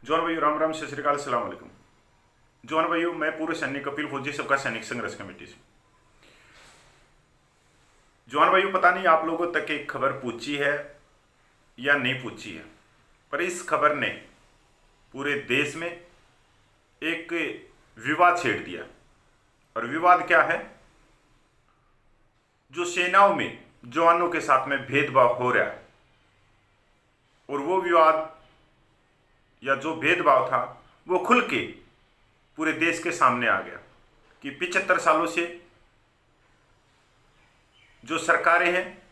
जवान भाइयों, राम राम, सत श्री अकाल, अस्सलाम वालेकुम। जवान भाइयों, मैं पूर्व सैनिक कपिल फौजी सबका सैनिक संघर्ष कमेटी से। जवान भाइयों, पता नहीं आप लोगों तक एक खबर पहुंची है या नहीं पहुंची है, पर इस खबर ने पूरे देश में एक विवाद छेड़ दिया। और विवाद क्या है? जो सेनाओं में जवानों के साथ में भेदभाव हो रहा है, और वो विवाद या जो भेदभाव था वो खुल के पूरे देश के सामने आ गया कि 75 सालों से जो सरकारें हैं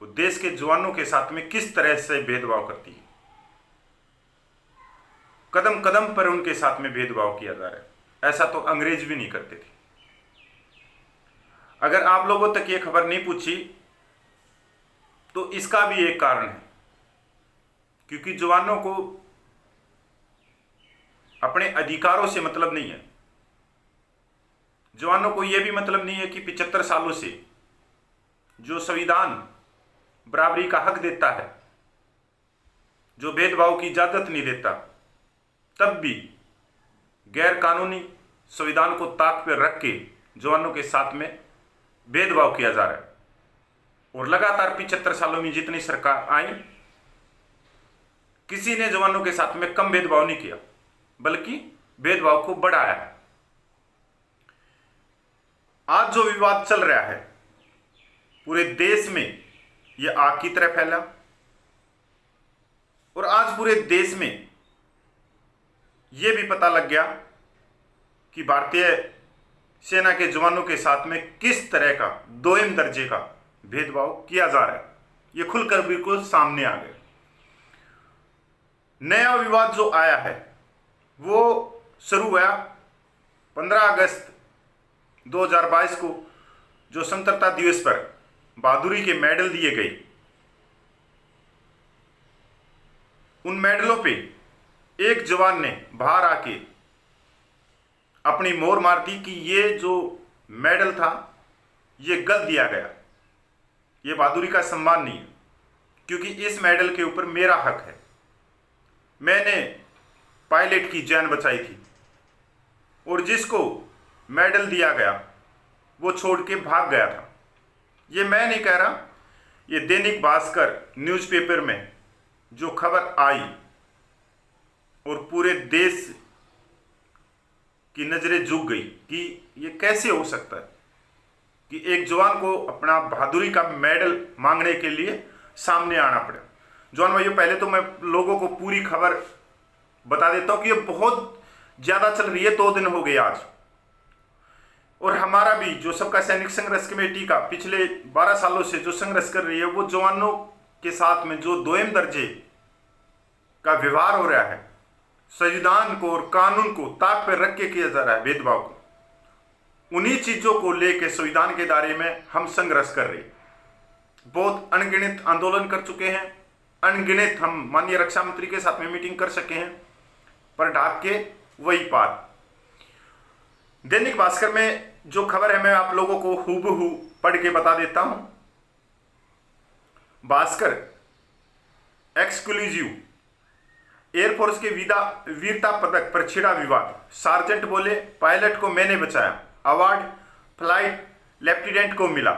वो देश के जवानों के साथ में किस तरह से भेदभाव करती है। कदम कदम पर उनके साथ में भेदभाव किया जा रहा है। ऐसा तो अंग्रेज भी नहीं करते थे। अगर आप लोगों तक ये खबर नहीं पूछी तो इसका भी एक कारण है, क्योंकि जवानों को अपने अधिकारों से मतलब नहीं है। जवानों को यह भी मतलब नहीं है कि 75 सालों से जो संविधान बराबरी का हक देता है, जो भेदभाव की इजाजत नहीं देता, तब भी गैर कानूनी संविधान को ताक पर रख के जवानों के साथ में भेदभाव किया जा रहा है। और लगातार 75 सालों में जितनी सरकार आई, किसी ने जवानों के साथ में कम भेदभाव नहीं किया, बल्कि भेदभाव को बढ़ाया है। आज जो विवाद चल रहा है पूरे देश में, यह आग की तरह फैला, और आज पूरे देश में यह भी पता लग गया कि भारतीय सेना के जवानों के साथ में किस तरह का दोयम दर्जे का भेदभाव किया जा रहा है। यह खुलकर बिल्कुल सामने आ गया। नया विवाद जो आया है वो शुरू हुआ 15 अगस्त 2022 को, जो स्वतंत्रता दिवस पर बहादुरी के मेडल दिए गए। उन मेडलों पे एक जवान ने बाहर आके अपनी मोहर मार दी कि ये जो मेडल था ये गलत दिया गया, ये बहादुरी का सम्मान नहीं है, क्योंकि इस मेडल के ऊपर मेरा हक है। मैंने पायलट की जान बचाई थी, और जिसको मेडल दिया गया वो छोड़ के भाग गया था। ये मैं नहीं कह रहा, ये दैनिक भास्कर न्यूज़पेपर में जो खबर आई और पूरे देश की नज़रें झुक गई कि ये कैसे हो सकता है कि एक जवान को अपना बहादुरी का मेडल मांगने के लिए सामने आना पड़ा। जवान भाइयों, पहले तो मैं लोगों को पूरी खबर बता देता हूं कि ये बहुत ज़्यादा चल रही है। 2 दिन हो गए आज, और हमारा भी जो सबका सैनिक संघर्ष कमेटी का पिछले 12 सालों से जो संघर्ष कर रही है, वो जवानों के साथ में जो दोयम दर्जे का व्यवहार हो रहा है, संविधान को और कानून को ताक पर रख के किया जा रहा है भेदभाव को, उन्हीं चीज़ों को लेकर संविधान के दायरे में हम संघर्ष कर रहे हैं। बहुत अनगिनत आंदोलन कर चुके हैं, अनगिनत हम माननीय रक्षा मंत्री के साथ में मीटिंग कर सके हैं, पर ढाक के वही बात। दैनिक भास्कर में जो खबर है मैं आप लोगों को हूबहू पढ़ के बता देता हूं। भास्कर एक्सक्लूसिव, एयरफोर्स के वीरता पदक पर छिड़ा विवाद। सार्जेंट बोले पायलट को मैंने बचाया, अवार्ड फ्लाइट लेफ्टिनेंट को मिला।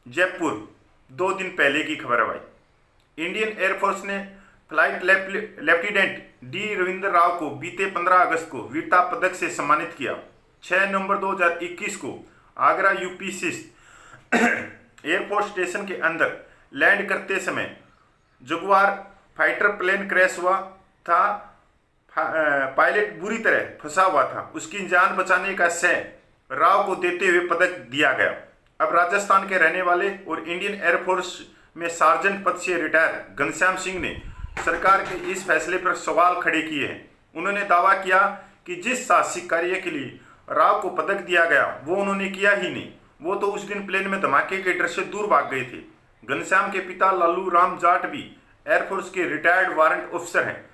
जयपुर 2 दिन पहले की खबर है भाई। इंडियन एयरफोर्स ने flight lieutenant D Ravindra Rao को बीते 15 अगस्त को वीरता पदक से सम्मानित किया। 6 नवंबर 2021 को आगरा यूपी स्थित एयरपोर्ट स्टेशन के अंदर लैंड करते समय जगुआर फाइटर प्लेन क्रैश हुआ था। पायलट बुरी तरह फंसा हुआ था, उसकी जान बचाने का श्रेय राव को देते हुए पदक दिया गया। अब राजस्थान के रहने वाले और इंडियन एयरफोर्स में सार्जेंट पद से रिटायर घनश्याम सिंह ने सरकार के इस फैसले पर सवाल खड़े किए हैं। उन्होंने दावा किया कि जिस साहसिक कार्य के लिए राव को पदक दिया गया वो उन्होंने किया ही नहीं, वो तो उस दिन प्लेन में धमाके के डर से दूर भाग गए थे। घनश्याम के पिता लालू राम जाट भी एयरफोर्स के रिटायर्ड वारंट ऑफिसर हैं।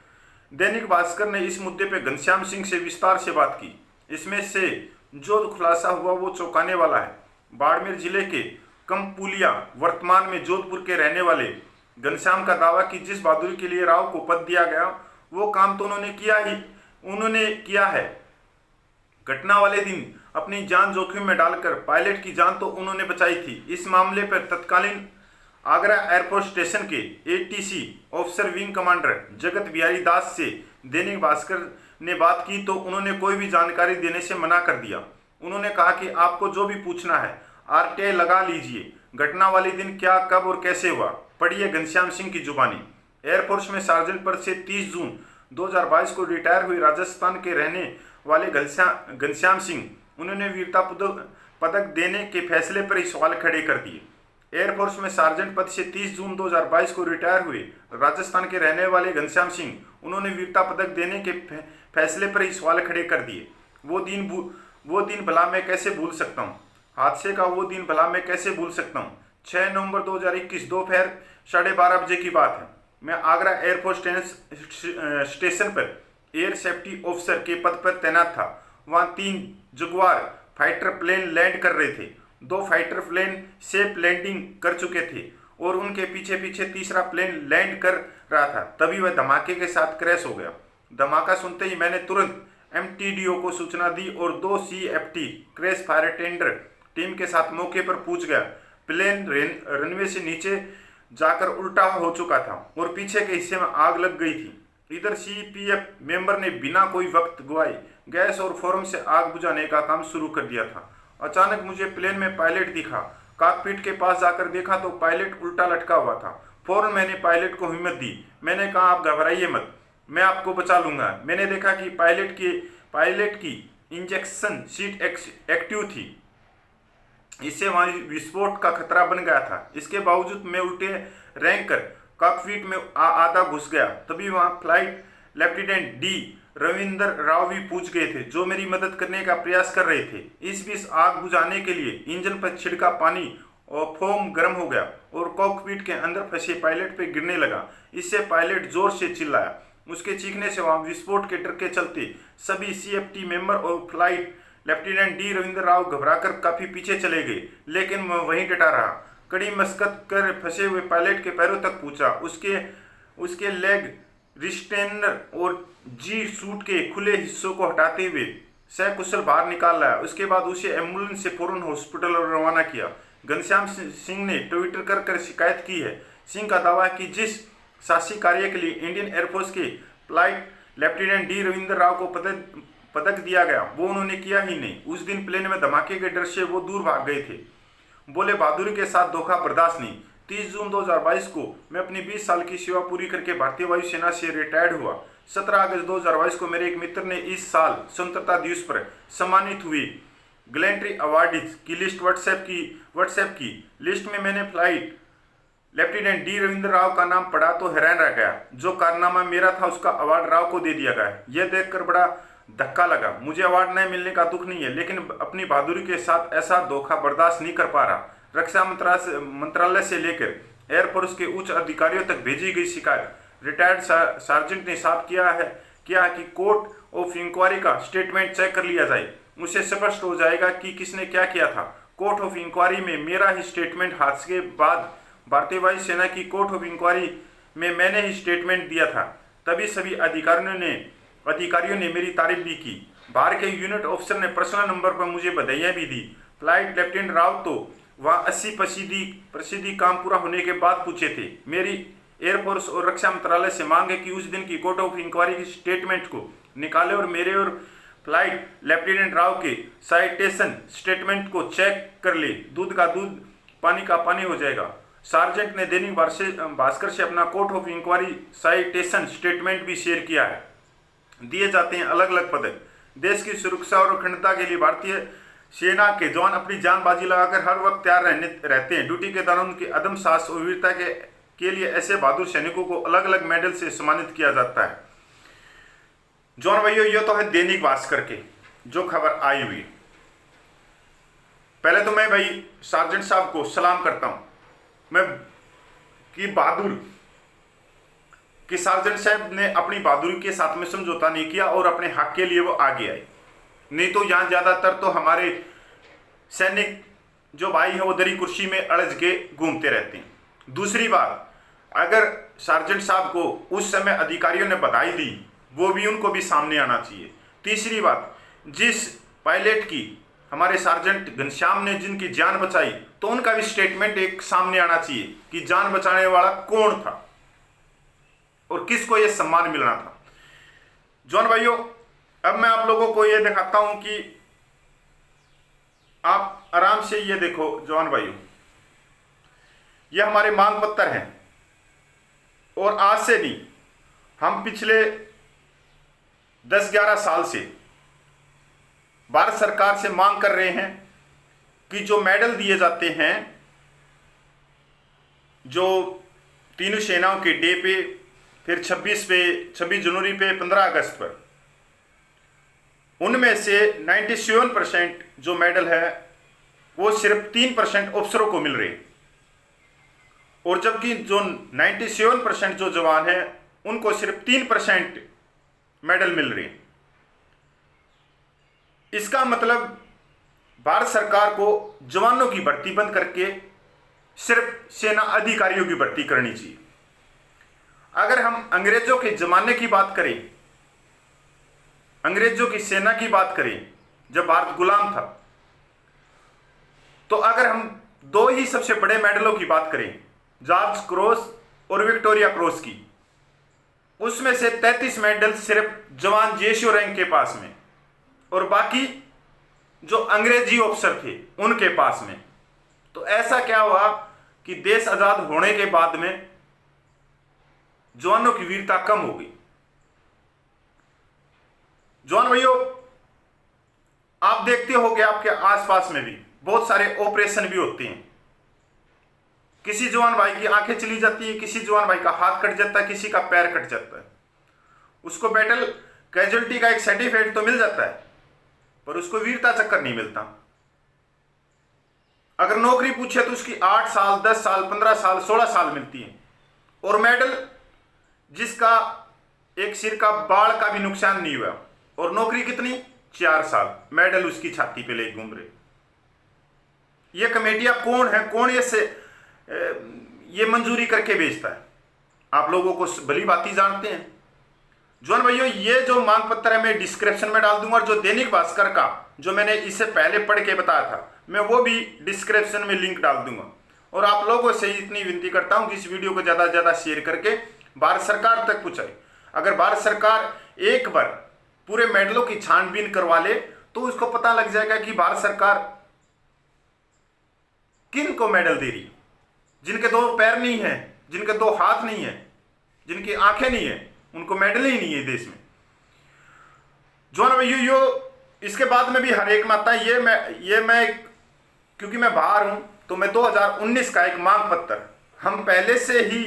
दैनिक भास्कर ने इस मुद्दे पर घनश्याम सिंह से विस्तार से बात की। इसमें से जो खुलासा हुआ वो चौंकाने वाला है। बाड़मेर जिले के कमपुलिया वर्तमान में जोधपुर के रहने वाले घनश्याम का दावा कि जिस बहादुरी के लिए राव को पद दिया गया वो काम तो उन्होंने किया है। घटना वाले दिन अपनी जान जोखिम में डालकर पायलट की जान तो उन्होंने बचाई थी। इस मामले पर तत्कालीन आगरा एयरपोर्ट स्टेशन के एटीसी ऑफिसर विंग कमांडर जगत बिहारी दास से दैनिक भास्कर ने बात की तो उन्होंने कोई भी जानकारी देने से मना कर दिया। उन्होंने कहा कि आपको जो भी पूछना है आरटीआई लगा लीजिए। घटना वाले दिन क्या, कब और कैसे हुआ, पढ़िए घनश्याम सिंह की जुबानी। एयरफोर्स में सार्जेंट पद से 30 जून 2022 को रिटायर हुए राजस्थान के रहने वाले घनश्याम सिंह, उन्होंने वीरता पदक देने के फैसले पर ही सवाल खड़े कर दिए। एयरफोर्स में सार्जेंट पद से 30 जून 2022 को रिटायर हुए राजस्थान के रहने वाले घनश्याम सिंह, उन्होंने वीरता पदक देने के फैसले पर ही सवाल खड़े कर दिए। वो दिन भला मैं कैसे भूल सकता हूँ, हादसे का वो दिन भला मैं कैसे भूल सकता हूँ। 6 नवंबर 2021 दोपहर 12:30 बजे की बात है। मैं आगरा एयरफोर्स स्टेशन पर एयर सेफ्टी ऑफिसर के पद पर तैनात था। वहाँ 3 जगुआर फाइटर प्लेन लैंड कर रहे थे। 2 फाइटर प्लेन सेफ लैंडिंग कर चुके थे और उनके पीछे पीछे तीसरा प्लेन लैंड कर रहा था। तभी वह धमाके के साथ क्रैश हो गया। धमाका सुनते ही मैंने तुरंत एमटीडीओ को सूचना दी और 2 CFT crash fire tender team के साथ मौके पर पहुंच गया। प्लेन रनवे से नीचे जाकर उल्टा हो चुका था और पीछे के हिस्से में आग लग गई थी। इधर सीपीएफ मेंबर ने बिना कोई वक्त गवाए गैस और फोरम से आग बुझाने का काम शुरू कर दिया था। अचानक मुझे प्लेन में पायलट दिखा। कॉकपिट के पास जाकर देखा तो पायलट उल्टा लटका हुआ था। फौरन मैंने पायलट को हिम्मत दी। मैंने कहा, आप घबराइए मत, मैं आपको बचा लूंगा। मैंने देखा कि पायलट की इंजेक्शन सीट एक्टिव थी, इससे वहां विस्फोट का खतरा बन गया था। इसके बावजूद मैं उल्टे रैंक कर कॉकपिट में आधा घुस गया। तभी वहां flight lieutenant D Ravinder Rao भी पूछ गए थे, जो मेरी मदद करने का प्रयास कर रहे थे। इस बीच आग बुझाने के लिए इंजन पर छिड़का पानी और फोम गर्म हो गया और कॉकपिट के अंदर फंसे पायलट पे गिरने लगा। इससे पायलट जोर से चिल्लाया। उसके चीखने से वहां विस्फोट के डर के चलते सभी सीएफटी मेंबर और flight lieutenant D Ravindra Rao घबराकर काफी पीछे चले गए, लेकिन मैं वहीं डटा रहा। कड़ी मशक्कत कर फंसे हुए पायलट के पैरों तक पहुंचा। उसके लेग रिस्टेनर और जी सूट के खुले हिस्सों को हटाते हुए सकुशल बाहर निकाल लाया। उसके बाद उसे एम्बुलेंस से फौरन हॉस्पिटल रवाना किया। घनश्याम सिंह ने ट्विटर कर शिकायत की है। सिंह का दावा है कि जिस साहसी कार्य के लिए इंडियन एयरफोर्स के flight lieutenant D Ravindra Rao को पदक दिया गया, वो उन्होंने किया ही नहीं। उस दिन प्लेन में धमाके के डर से वो दूर भाग गए थे। बोले, बहादुरी के साथ धोखा बर्दाश्त नहीं। 30 जून 2022 को मैं अपनी 20 साल की सेवा पूरी करके भारतीय वायुसेना से रिटायर्ड हुआ। 17 अगस्त 2022 को मेरे एक मित्र ने इस साल स्वतंत्रता दिवस पर सम्मानित हुए गैलेंट्री अवार्डीज की लिस्ट व्हाट्सएप की लिस्ट में मैंने flight lieutenant D Ravindra Rao का नाम पढ़ा तो हैरान रह गया। जो कारनामा मेरा था उसका अवार्ड राव को दे दिया गया। यह देखकर बड़ा धक्का लगा। मुझे अवार्ड नहीं मिलने का दुख नहीं है, लेकिन अपनी बहादुरी के साथ ऐसा धोखा बर्दाश्त नहीं कर पा रहा। रक्षा मंत्रालय से लेकर एयरफोर्स के उच्च अधिकारियों तक भेजी गई शिकायत रिटायर्ड सार्जेंट ने साफ किया है कि कोर्ट ऑफ इंक्वायरी का स्टेटमेंट चेक कर लिया जाए। उसे स्पष्ट हो जाएगा कि किसने क्या किया था। कोर्ट ऑफ इंक्वायरी में मेरा ही स्टेटमेंट हादसे के बाद भारतीय वायुसेना की कोर्ट ऑफ इंक्वायरी में मैंने ही स्टेटमेंट दिया था। तभी सभी अधिकारियों ने मेरी तारीफ भी की। बाहर के यूनिट ऑफिसर ने पर्सनल नंबर पर मुझे बधाइयाँ भी दी। फ्लाइट लेफ्टिनेंट राव तो वहाँ 80% काम पूरा होने के बाद पूछे थे। मेरी एयरफोर्स और रक्षा मंत्रालय से मांग है कि उस दिन की कोर्ट ऑफ इंक्वायरी की स्टेटमेंट को निकाले और मेरे और फ्लाइट लेफ्टिनेंट राव के साइटेशन स्टेटमेंट को चेक कर ले। दूध का दूध, पानी का पानी हो जाएगा। सार्जेंट ने दैनिक भास्कर से अपना court of inquiry citation statement भी शेयर किया है। दिए जाते हैं अलग अलग पदक। देश की सुरक्षा और अखंडता के लिए भारतीय सेना के जवान अपनी जान बाजी लगाकर हर वक्त तैयार रहते हैं। ड्यूटी के दौरान उनकी अदम साहस और वीरता के लिए ऐसे बहादुर सैनिकों को अलग अलग मेडल से सम्मानित किया जाता है। जॉन भाइयों, ये तो है दैनिक भास्कर के जो खबर आई हुई। पहले तो मैं भाई सार्जेंट साहब को सलाम करता हूं मैं कि बहादुर कि सार्जेंट साहब ने अपनी बहादुरी के साथ में समझौता नहीं किया और अपने हक के लिए वो आगे आए। नहीं तो यहाँ ज़्यादातर तो हमारे सैनिक जो भाई हैं वो दरी कुर्सी में अड़ज के घूमते रहते हैं। दूसरी बात, अगर सार्जेंट साहब को उस समय अधिकारियों ने बधाई दी, वो भी उनको भी सामने आना चाहिए। तीसरी बात, जिस पायलट की हमारे सार्जेंट घनश्याम ने जिनकी जान बचाई, तो उनका भी स्टेटमेंट एक सामने आना चाहिए कि जान बचाने वाला कौन था और किसको यह सम्मान मिलना था। जवान भाइयों, अब मैं आप लोगों को यह दिखाता हूं कि आप आराम से ये देखो जवान भाइयों, यह हमारे मांग पत्र हैं और आज से नहीं, हम पिछले 10-11 साल से भारत सरकार से मांग कर रहे हैं कि जो मेडल दिए जाते हैं, जो तीनों सेनाओं के डे पे, फिर 26 जनवरी पे, 15 अगस्त पर, उनमें से 97% जो मेडल है वो सिर्फ 3% अफसरों को मिल रहे हैं, और जबकि जो 97% जो जवान हैं उनको सिर्फ 3% मेडल मिल रहे हैं। इसका मतलब भारत सरकार को जवानों की भर्ती बंद करके सिर्फ सेना अधिकारियों की भर्ती करनी चाहिए। अगर हम अंग्रेजों के जमाने की बात करें, अंग्रेजों की सेना की बात करें, जब भारत गुलाम था, तो अगर हम दो ही सबसे बड़े मेडलों की बात करें, जॉर्ज क्रॉस और विक्टोरिया क्रॉस की, उसमें से 33 मेडल सिर्फ जवान जेसीओ रैंक के पास में, और बाकी जो अंग्रेजी ऑफिसर थे उनके पास में। तो ऐसा क्या हुआ कि देश आजाद होने के बाद में जवानों की वीरता कम हो गई। जवान भाइयों, आप देखते होंगे आपके आसपास में भी बहुत सारे ऑपरेशन भी होते हैं। किसी जवान भाई की आंखें चली जाती है, किसी जवान भाई का हाथ कट जाता है, किसी का पैर कट जाता है। उसको बैटल कैजुअलिटी का एक सर्टिफिकेट तो मिल जाता है, पर उसको वीरता चक्कर नहीं मिलता। अगर नौकरी पूछे तो उसकी 8 साल, 10 साल, 15 साल, 16 साल मिलती है, और मेडल जिसका एक सिर का बाल का भी नुकसान नहीं हुआ, और नौकरी कितनी 4 साल, मेडल उसकी छाती पे ले घूम रहे। ये कमेटियां कौन है, कौन ये मंजूरी करके भेजता है? आप लोगों को भली बात ही जानते हैं। जवान भाइयों, ये जो मांग पत्र है मैं डिस्क्रिप्शन में डाल दूंगा, और जो दैनिक भास्कर का जो मैंने इससे पहले पढ़ के बताया था, मैं वो भी डिस्क्रिप्शन में लिंक डाल दूंगा। और आप लोगों से इतनी विनती करता हूं कि इस वीडियो को ज़्यादा से ज़्यादा शेयर करके भारत सरकार तक पहुंचाए। अगर भारत सरकार एक बार पूरे मेडलों की छानबीन करवा ले तो उसको पता लग जाएगा कि भारत सरकार किन को मेडल दे रही है। जिनके 2 पैर नहीं है, जिनके 2 हाथ नहीं है, जिनकी आंखें नहीं है, उनको मेडल ही नहीं है देश में। जो यो इसके बाद में भी हर एक में आता है। ये मैं क्योंकि मैं बाहर हूं, तो मैं 2019 का एक मांग पत्र हम पहले से ही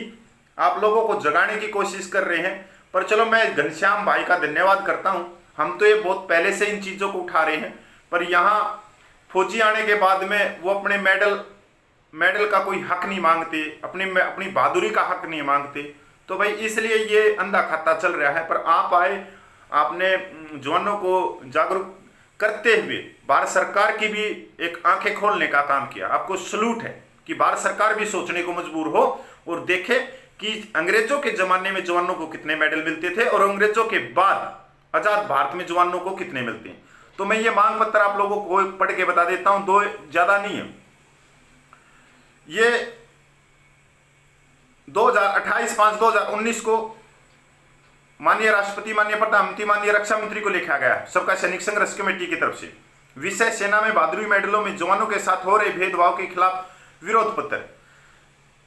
आप लोगों को जगाने की कोशिश कर रहे हैं। पर चलो, मैं घनश्याम भाई का धन्यवाद करता हूं। हम तो ये बहुत पहले से इन चीज़ों को उठा रहे हैं, पर यहाँ फौजी आने के बाद में वो अपने मेडल का कोई हक नहीं मांगते, अपनी बहादुरी का हक नहीं मांगते। तो भाई इसलिए ये अंधा खाता चल रहा है। पर आप आए, आपने जवानों को जागरूक करते हुए भारत सरकार की भी एक आंखें खोलने का काम किया। आपको सलूट है कि भारत सरकार भी सोचने को मजबूर हो और देखे कि अंग्रेजों के जमाने में जवानों को कितने मेडल मिलते थे और अंग्रेजों के बाद आजाद भारत में जवानों को कितने मिलते हैं। तो मैं ये मांग पत्र आप लोगों को पढ़ के बता देता हूं, 2 ज्यादा नहीं है। ये 28/5/2019 को माननीय राष्ट्रपति, माननीय प्रधानमंत्री, माननीय रक्षा मंत्री को लिखा गया सबका सैनिक संघर्ष कमेटी की तरफ से। विषय सेना में बहादुरी मेडलों में जवानों के साथ हो रहे भेदभाव के खिलाफ विरोध पत्र।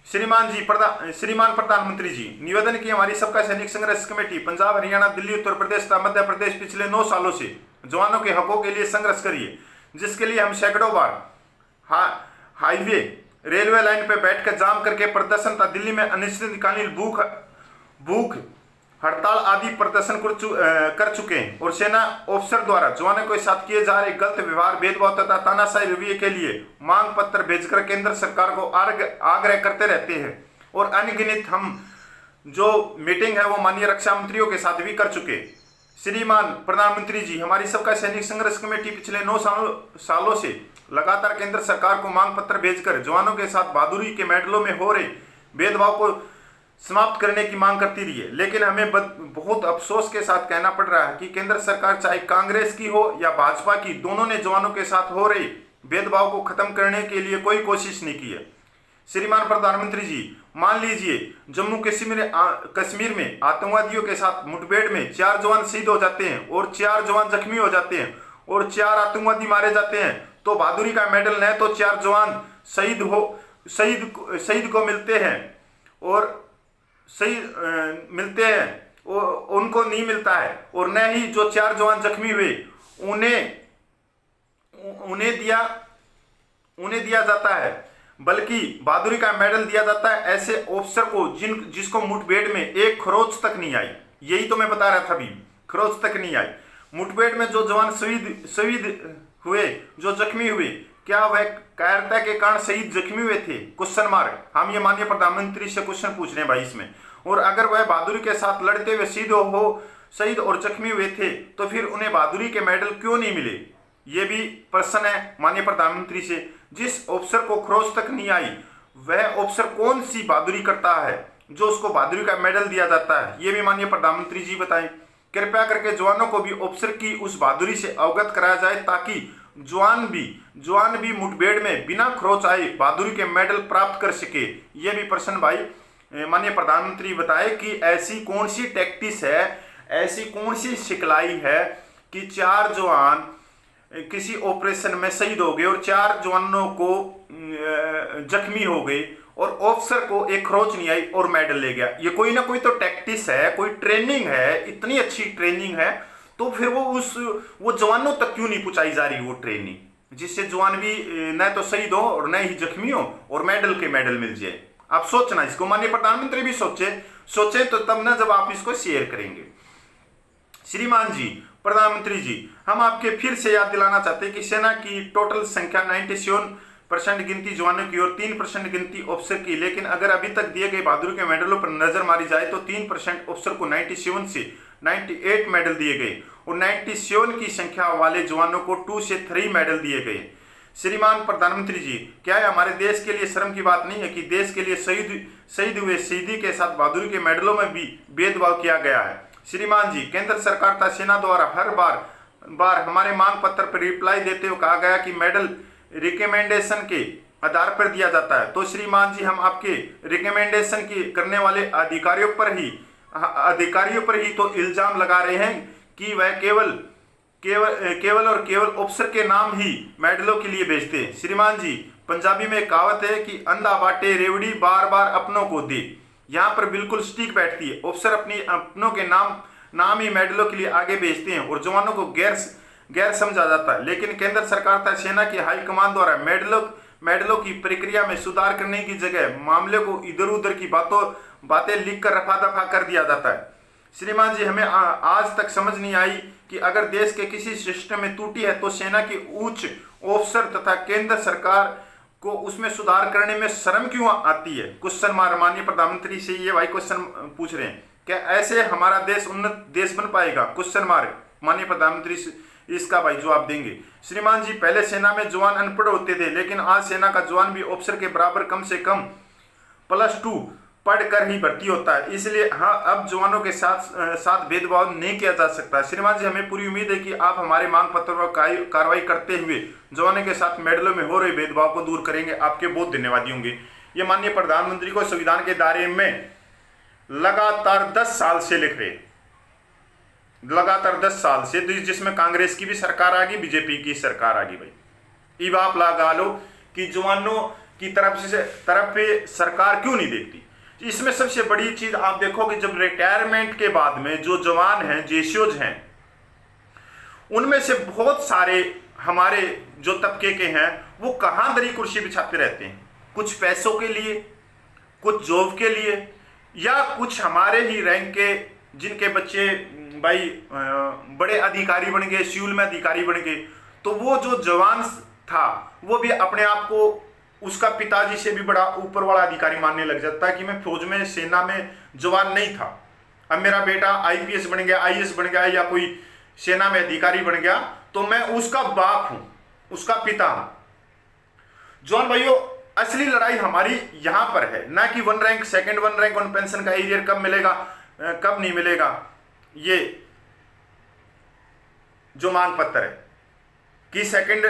श्रीमान प्रधानमंत्री जी, निवेदन की हमारी सबका सैनिक संघर्ष कमेटी पंजाब, हरियाणा, दिल्ली, उत्तर प्रदेश तथा मध्य प्रदेश पिछले 9 सालों से जवानों के हकों के लिए संघर्ष करिए, जिसके लिए हम सैकड़ों बार हाईवे, रेलवे लाइन पर बैठकर जाम करके प्रदर्शन तथा दिल्ली में अनिश्चितकालीन भूख हड़ताल आदि प्रदर्शन कर चुके हैं। और सेना ऑफिसर द्वारा जवानों के साथ किए जा रहे गलत व्यवहार, भेदभाव तथा तानाशाही रवैये के लिए मांग पत्र भेजकर केंद्र सरकार को आग्रह करते रहते हैं। और अनगिनत हम जो मीटिंग है वो माननीय रक्षा मंत्रियों के साथ भी कर चुके। श्रीमान प्रधानमंत्री जी, हमारी सबका सैनिक संघर्ष कमेटी पिछले 9 सालों से लगातार केंद्र सरकार को मांग पत्र भेजकर जवानों के साथ बहादुरी के मेडलों में हो रहे भेदभाव को समाप्त करने की मांग करती रही है। लेकिन हमें बहुत अफसोस के साथ कहना पड़ रहा है कि केंद्र सरकार चाहे कांग्रेस की हो या भाजपा की, दोनों ने जवानों के साथ हो रही भेदभाव को खत्म करने के लिए कोई कोशिश नहीं की है। श्रीमान प्रधानमंत्री जी, मान लीजिए जम्मू कश्मीर में आतंकवादियों के साथ मुठभेड़ में 4 जवान शहीद हो जाते हैं और 4 जवान जख्मी हो जाते हैं और 4 आतंकवादी मारे जाते हैं, तो बहादुरी का मेडल न तो 4 जवान शहीद को मिलते हैं और उनको नहीं मिलता है, और न ही जो 4 जवान जख्मी हुए उन्हें दिया जाता है, बल्कि बहादुरी का मेडल दिया जाता है ऐसे ऑफिसर को जिसको मुठभेड़ में एक खरोच तक नहीं आई। यही तो मैं बता रहा था अभी, खरोच तक नहीं आई। मुठभेड़ में जो जवान शहीद हुए, जो जख्मी हुए, क्या वह कायरता के कारण शहीद जख्मी हुए थे? Question mark. हम ये माननीय प्रधानमंत्री से क्वेश्चन पूछ रहे हैं भाई इसमें। और अगर वह बहादुरी के साथ लड़ते हुए शहीद और जख्मी हुए थे, तो फिर उन्हें बहादुरी के मेडल क्यों नहीं मिले? ये भी प्रश्न है माननीय प्रधानमंत्री से। जिस ऑफिसर को खरोच तक नहीं आई, वह ऑफिसर कौन सी बहादुरी करता है जो उसको बहादुरी का मेडल दिया जाता है? ये भी माननीय प्रधानमंत्री जी बताएं। कृपया करके जवानों को भी ऑफिसर की उस बहादुरी से अवगत कराया जाए, ताकि जवान भी मुठभेड़ में बिना खरोच आए बहादुरी के मेडल प्राप्त कर सके। ये भी प्रश्न भाई माननीय प्रधानमंत्री बताए कि ऐसी कौन सी टैक्टिस है, ऐसी कौन सी सिखलाई है कि 4 जवान किसी ऑपरेशन में शहीद हो गए और 4 जवानों को जख्मी हो गए और ऑफिसर को एक खरोच नहीं आई और मेडल ले गया। ये कोई ना कोई तो टैक्टिस है, कोई ट्रेनिंग है, इतनी अच्छी ट्रेनिंग है, तो फिर वो जवानों तक क्यों नहीं पहुंचाई जा रही वो ट्रेनिंग, जिससे जवान भी न तो शहीद हो और न ही जख्मी हो और मेडल मिल जाए। आप सोचना इसको, माननीय प्रधानमंत्री भी सोचे तो तब ना जब आप इसको शेयर करेंगे। श्रीमान जी, प्रधानमंत्री जी, हम आपके फिर से याद दिलाना चाहते हैं कि सेना की टोटल संख्या 97% गिनती जवानों की और 3% गिनती ऑफिसर की। लेकिन अगर अभी तक दिए गए बहादुरी के मेडलों पर नजर मारी जाए तो 3% ऑफिसर को 97 से 98 मेडल दिए गए और 97 की संख्या वाले जवानों को 2 से 3 मेडल दिए गए। श्रीमान प्रधानमंत्री जी, क्या यह हमारे देश के लिए शर्म की बात नहीं है कि देश के लिए शहीद हुए शहीदी के साथ बहादुरी के मेडलों में भी भेदभाव किया गया है? श्रीमान जी, केंद्र सरकार तथा सेना द्वारा हर बार हमारे मांग पत्र पर रिप्लाई देते हुए कहा गया कि मेडल रिकमेंडेशन के आधार पर दिया जाता है। तो श्रीमान जी, हम आपके रिकमेंडेशन की करने वाले अधिकारियों पर ही तो इल्जाम लगा रहे हैं कि वह केवल ऑफिसर के नाम ही मेडलों के लिए भेजते हैं। श्रीमान जी, पंजाबी में कहावत है कि अंधा बाटे रेवड़ी बार बार अपनों को दे। यहाँ पर बिल्कुल स्टिक बैठती है। ऑफिसर अपनों के नाम ही मेडलों के लिए आगे भेजते हैं और जवानों को गैर समझा जाता है। लेकिन केंद्र सरकार तथा सेना की हाईकमान द्वारा मेडलों की प्रक्रिया में सुधार करने की जगह मामले को इधर उधर की बातें लिखकर रफा दफा कर दिया जाता है। श्रीमान जी, हमें आज तक समझ नहीं आई कि अगर देश के किसी सिस्टम में त्रुटि है तो सेना के उच्च ऑफिसर तथा केंद्र सरकार को उसमें सुधार करने में शर्म क्यों आती है? Question mark. माननीय प्रधानमंत्री से ये भाई क्वेश्चन पूछ रहे हैं, क्या ऐसे हमारा देश उन्नत देश बन पाएगा? Question mark. माननीय प्रधानमंत्री इसका भाई जवाब देंगे। श्रीमान जी, पहले सेना में जवान अनपढ़ होते थे, लेकिन आज सेना का जवान भी ऑफिसर के बराबर कम से कम +2 पढ़कर ही भर्ती होता है। इसलिए हाँ, अब जवानों के साथ भेदभाव नहीं किया जा सकता। श्रीमान जी, हमें पूरी उम्मीद है कि आप हमारे मांग पत्र पर कार्रवाई करते हुए जवानों के साथ मेडलों में हो रहे भेदभाव को दूर करेंगे। आपके बहुत धन्यवादी होंगे। ये माननीय प्रधानमंत्री को संविधान के दायरे में लगातार 10 साल से लिख रहे, लगातार 10 साल से, जिसमें कांग्रेस की भी सरकार आ गई, बीजेपी की सरकार आ गई। भाई अब आप लगा लो कि जवानों की तरफ पे सरकार क्यों नहीं देखती। इसमें सबसे बड़ी चीज आप देखोगे, जब रिटायरमेंट के बाद में जो जवान हैं, जेसीओज हैं, उनमें से बहुत सारे हमारे जो तबके के हैं वो कहाँ दरी कुर्सी बिछाते रहते हैं, कुछ पैसों के लिए, कुछ जॉब के लिए, या कुछ हमारे ही रैंक के जिनके बच्चे भाई बड़े अधिकारी बन गए, सिविल में अधिकारी बन गए, तो वो जो जवान था वो भी अपने आप को उसका पिताजी से भी बड़ा ऊपर वाला अधिकारी मानने लग जाता है कि मैं फौज में, सेना में जवान नहीं था, अब मेरा बेटा आईपीएस बन गया, आईएएस बन गया, या कोई सेना में अधिकारी बन गया, तो मैं उसका बाप हूं, उसका पिता हूं। जवान भाइयों, असली लड़ाई हमारी यहां पर है, ना कि 1 रैंक, सेकंड 1 रैंक, 1 पेंशन का एरियर कब मिलेगा, कब नहीं मिलेगा। ये जो मांग पत्र है कि सेकंड,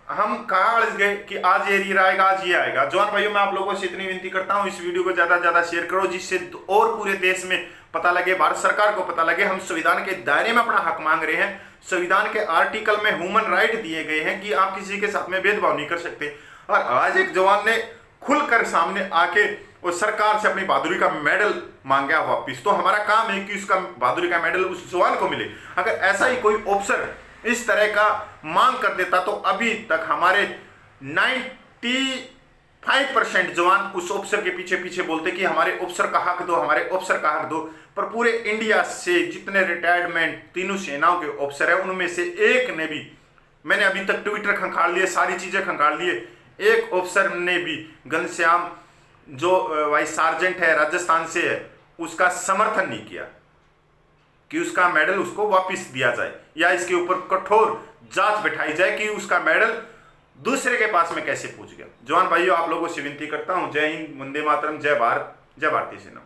हम कहाँ अड़ गए कि आज ये एरियर आएगा, आज ये आएगा। जवान भाइयों, मैं आप लोगों से इतनी विनती करता हूं, इस वीडियो को ज्यादा से ज्यादा शेयर करो, जिससे और पूरे देश में पता लगे, भारत सरकार को पता लगे हम संविधान के दायरे में अपना हक मांग रहे हैं। संविधान के आर्टिकल में ह्यूमन राइट दिए गए हैं कि आप किसी के साथ में भेदभाव नहीं कर सकते। और आज एक जवान ने खुलकर सामने आके और सरकार से अपनी बहादुरी का मेडल मांगा वापिस, तो हमारा काम है कि उसका बहादुरी का मेडल उस जवान को मिले। अगर ऐसा ही कोई ऑफिसर इस तरह का मांग कर देता तो अभी तक हमारे 95% जवान उस ऑफिसर के पीछे पीछे बोलते कि हमारे ऑफिसर का हक दो, हमारे ऑफिसर का हक दो। पर पूरे इंडिया से जितने रिटायरमेंट तीनों सेनाओं के ऑफिसर हैं, उनमें से एक ने भी, मैंने अभी तक ट्विटर खंगाल लिए, सारी चीजें खंगाल लिए, एक ऑफिसर ने भी घनश्याम जो वाइस सार्जेंट है, राजस्थान से है, उसका समर्थन नहीं किया कि उसका मेडल उसको वापस दिया जाए या इसके ऊपर कठोर जांच बिठाई जाए कि उसका मेडल दूसरे के पास में कैसे पहुंच गया। जवान भाइयों, आप लोगों से विनती करता हूं, जय हिंद, वंदे मातरम, जय भारत, जय भारतीय सेना।